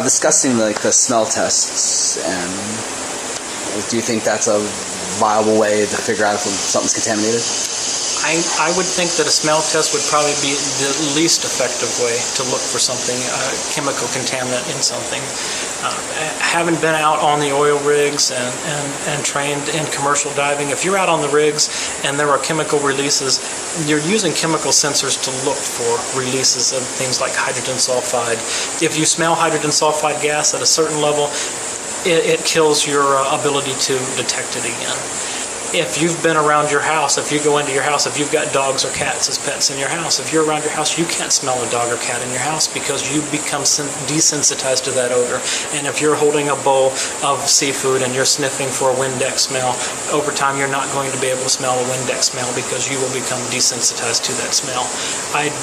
discussing like the smell tests, and do you think that's a viable way to figure out if something's contaminated? I would think that a smell test would probably be the least effective way to look for something, chemical contaminant in something. Having been out on the oil rigs and trained in commercial diving, if you're out on the rigs and there are chemical releases, you're using chemical sensors to look for releases of things like hydrogen sulfide. If you smell hydrogen sulfide gas at a certain level, it kills your ability to detect it again. If you've been around your house, if you go into your house, if you've got dogs or cats as pets in your house, if you're around your house, you can't smell a dog or cat in your house because you become desensitized to that odor. And if you're holding a bowl of seafood and you're sniffing for a Windex smell, over time you're not going to be able to smell a Windex smell because you will become desensitized to that smell. I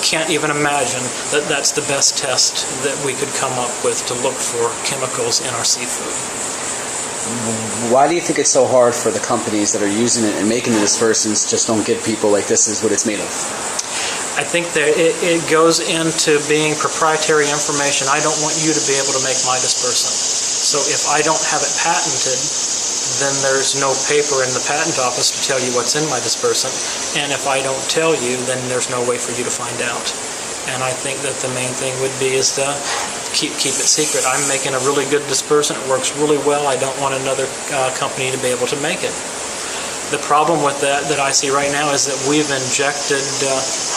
can't even imagine that that's the best test that we could come up with to look for chemicals in our seafood. Why do you think it's so hard for the companies that are using it and making the dispersants just don't give people like this is what it's made of? I think that it goes into being proprietary information. I don't want you to be able to make my dispersant. So if I don't have it patented, then there's no paper in the patent office to tell you what's in my dispersant. And if I don't tell you, then there's no way for you to find out. And I think that the main thing would be is to keep it secret. I'm making a really good dispersant. It works really well. I don't want another company to be able to make it. The problem with that I see right now is that we've injected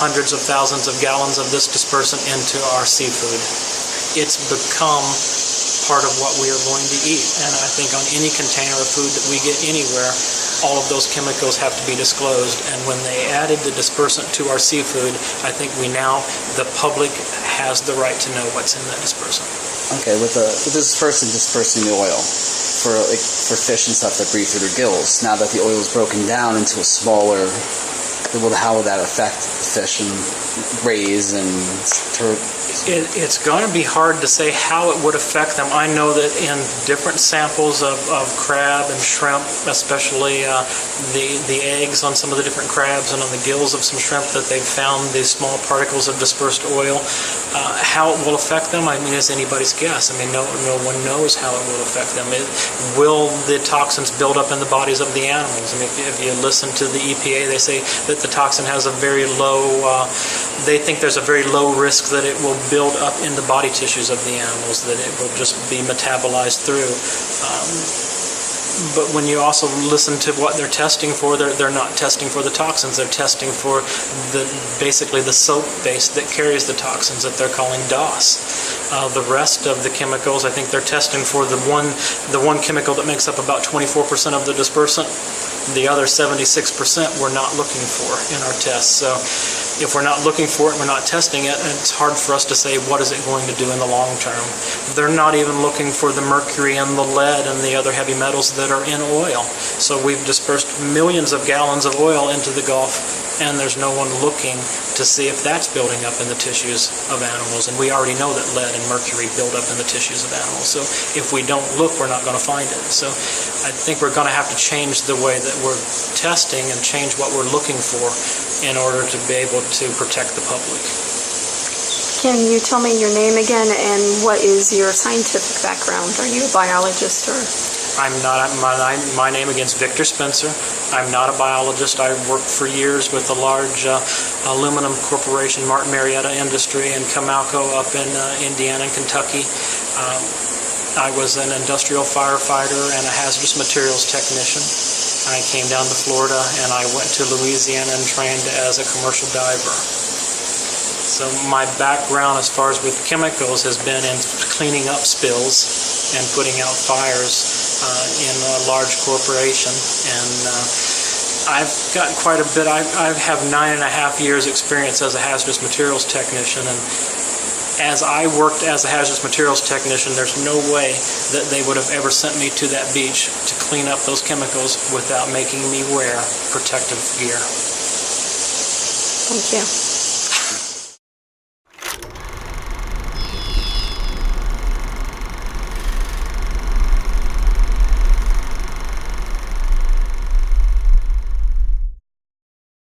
hundreds of thousands of gallons of this dispersant into our seafood. It's become part of what we are going to eat. And I think on any container of food that we get anywhere, all of those chemicals have to be disclosed. And when they added the dispersant to our seafood, I think the public has the right to know what's in that dispersant. Okay, with this dispersant dispersing the oil for fish and stuff that breathe through their gills, now that the oil is broken down into a smaller, how will that affect the fish and rays and It's going to be hard to say how it would affect them. I know that in different samples of crab and shrimp, especially the eggs on some of the different crabs and on the gills of some shrimp, that they've found these small particles of dispersed oil. How it will affect them, I mean, is anybody's guess. I mean, no one knows how it will affect them. Will the toxins build up in the bodies of the animals? I mean, if you listen to the EPA, they say that the toxin has a very low, they think there's a very low risk that it will build up in the body tissues of the animals, that it will just be metabolized through. But when you also listen to what they're testing for, they're not testing for the toxins. They're testing for basically the soap base that carries the toxins that they're calling DOS. The rest of the chemicals, I think they're testing for the one chemical that makes up about 24% of the dispersant. The other 76% we're not looking for in our tests. So if we're not looking for it, we're not testing it, and it's hard for us to say what is it going to do in the long term. They're not even looking for the mercury and the lead and the other heavy metals that are in oil. So we've dispersed millions of gallons of oil into the Gulf, and there's no one looking to see if that's building up in the tissues of animals. And we already know that lead and mercury build up in the tissues of animals. So if we don't look, we're not going to find it. So I think we're going to have to change the way that we're testing and change what we're looking for in order to be able to protect the public. Can you tell me your name again and what is your scientific background? Are you a biologist or? I'm not. My name again is Victor Spencer. I'm not a biologist. I worked for years with a large aluminum corporation, Martin Marietta Industry, in Comalco up in Indiana and Kentucky. I was an industrial firefighter and a hazardous materials technician. I came down to Florida and I went to Louisiana and trained as a commercial diver. So my background as far as with chemicals has been in cleaning up spills and putting out fires in a large corporation. And I've got quite a bit. I have 9.5 years experience as a hazardous materials technician, and as I worked as a hazardous materials technician, there's no way that they would have ever sent me to that beach to clean up those chemicals without making me wear protective gear. Thank you.